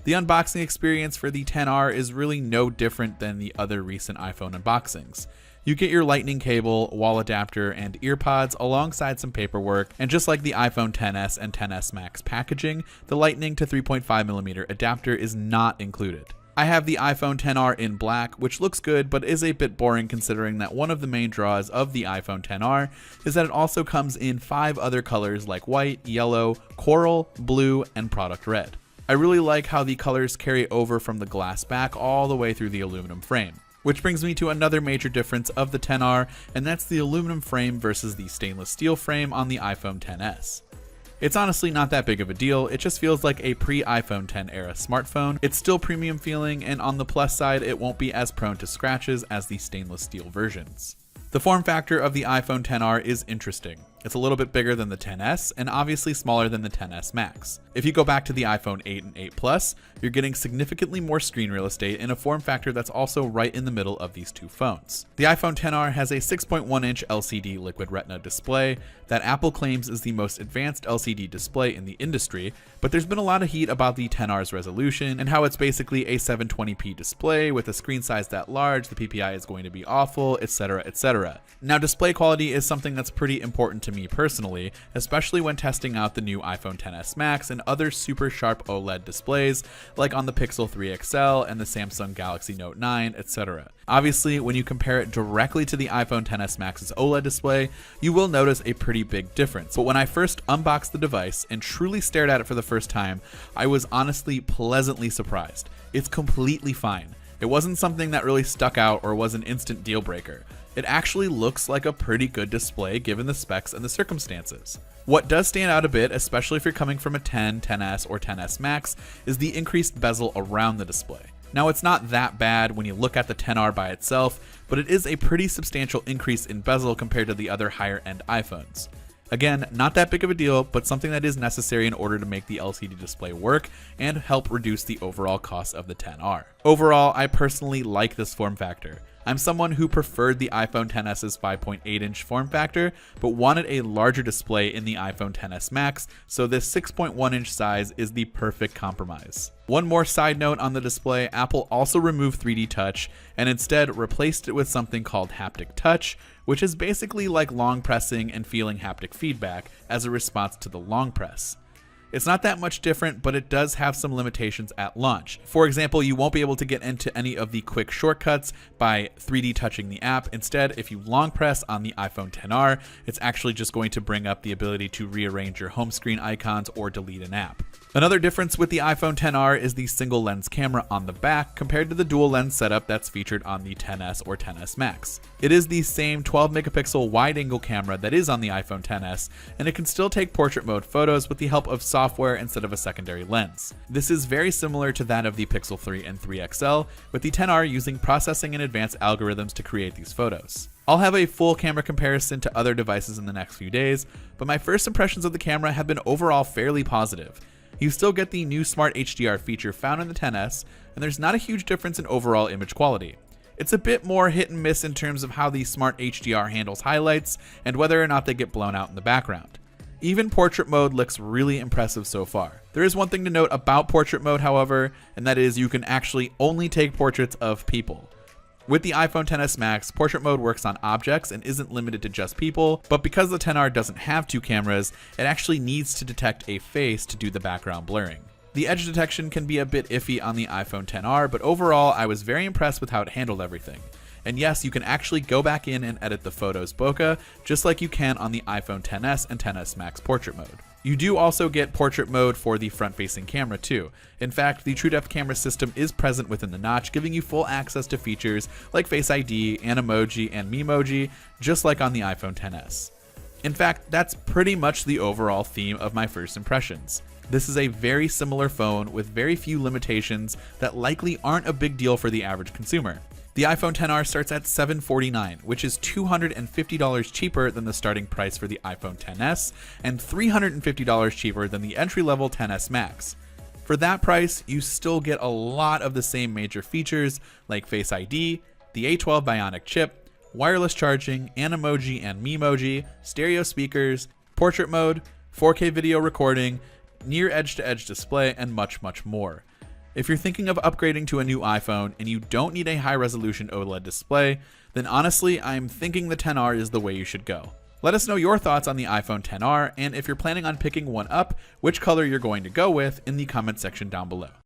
The unboxing experience for the XR is really no different than the other recent iPhone unboxings. You get your lightning cable, wall adapter, and earpods alongside some paperwork, and just like the iPhone XS and XS Max packaging, the lightning to 3.5mm adapter is not included. I have the iPhone XR in black, which looks good but is a bit boring considering that one of the main draws of the iPhone XR is that it also comes in 5 other colors like white, yellow, coral, blue, and product red. I really like how the colors carry over from the glass back all the way through the aluminum frame. Which brings me to another major difference of the XR, and that's the aluminum frame versus the stainless steel frame on the iPhone XS. It's honestly not that big of a deal, it just feels like a pre-iPhone X era smartphone. It's still premium feeling, and on the plus side, it won't be as prone to scratches as the stainless steel versions. The form factor of the iPhone XR is interesting. It's a little bit bigger than the XS and obviously smaller than the XS Max. If you go back to the iPhone 8 and 8 Plus, you're getting significantly more screen real estate in a form factor that's also right in the middle of these two phones. The iPhone XR has a 6.1-inch LCD Liquid Retina display that Apple claims is the most advanced LCD display in the industry, but there's been a lot of heat about the XR's resolution and how it's basically a 720p display with a screen size that large, the PPI is going to be awful, etc, etc. Now display quality is something that's pretty important to me personally, especially when testing out the new iPhone XS Max and other super sharp OLED displays like on the Pixel 3 XL and the Samsung Galaxy Note 9, etc. Obviously, when you compare it directly to the iPhone XS Max's OLED display, you will notice a pretty big difference. But when I first unboxed the device and truly stared at it for the first time, I was honestly pleasantly surprised. It's completely fine. It wasn't something that really stuck out or was an instant deal breaker. It actually looks like a pretty good display given the specs and the circumstances. What does stand out a bit, especially if you're coming from a 10, XS, or XS Max, is the increased bezel around the display. Now it's not that bad when you look at the XR by itself, but it is a pretty substantial increase in bezel compared to the other higher end iPhones. Again, not that big of a deal, but something that is necessary in order to make the LCD display work and help reduce the overall cost of the XR. Overall, I personally like this form factor. I'm someone who preferred the iPhone XS's 5.8-inch form factor, but wanted a larger display in the iPhone XS Max, so this 6.1-inch size is the perfect compromise. One more side note on the display, Apple also removed 3D Touch and instead replaced it with something called haptic touch, which is basically like long pressing and feeling haptic feedback as a response to the long press. It's not that much different, but it does have some limitations at launch. For example, you won't be able to get into any of the quick shortcuts by 3D touching the app. Instead, if you long press on the iPhone XR, it's actually just going to bring up the ability to rearrange your home screen icons or delete an app. Another difference with the iPhone XR is the single lens camera on the back compared to the dual lens setup that's featured on the XS or XS Max. It is the same 12 megapixel wide angle camera that is on the iPhone XS, and it can still take portrait mode photos with the help of software instead of a secondary lens. This is very similar to that of the Pixel 3 and 3 XL, with the XR using processing and advanced algorithms to create these photos. I'll have a full camera comparison to other devices in the next few days, but my first impressions of the camera have been overall fairly positive. You still get the new Smart HDR feature found in the XS, and there's not a huge difference in overall image quality. It's a bit more hit and miss in terms of how the Smart HDR handles highlights and whether or not they get blown out in the background. Even portrait mode looks really impressive so far. There is one thing to note about portrait mode, however, and that is you can actually only take portraits of people. With the iPhone XS Max, portrait mode works on objects and isn't limited to just people, but because the XR doesn't have two cameras, it actually needs to detect a face to do the background blurring. The edge detection can be a bit iffy on the iPhone XR, but overall I was very impressed with how it handled everything. And yes, you can actually go back in and edit the photos bokeh, just like you can on the iPhone XS and XS Max portrait mode. You do also get portrait mode for the front-facing camera too. In fact, the TrueDepth camera system is present within the notch, giving you full access to features like Face ID, Animoji, and Memoji, just like on the iPhone XS. In fact, that's pretty much the overall theme of my first impressions. This is a very similar phone with very few limitations that likely aren't a big deal for the average consumer. The iPhone XR starts at $749, which is $250 cheaper than the starting price for the iPhone XS and $350 cheaper than the entry-level XS Max. For that price, you still get a lot of the same major features like Face ID, the A12 Bionic chip, wireless charging, Animoji and Memoji, stereo speakers, portrait mode, 4K video recording, near edge-to-edge display, and much, much more. If you're thinking of upgrading to a new iPhone and you don't need a high-resolution OLED display, then honestly, I'm thinking the XR is the way you should go. Let us know your thoughts on the iPhone XR, and if you're planning on picking one up, which color you're going to go with in the comment section down below.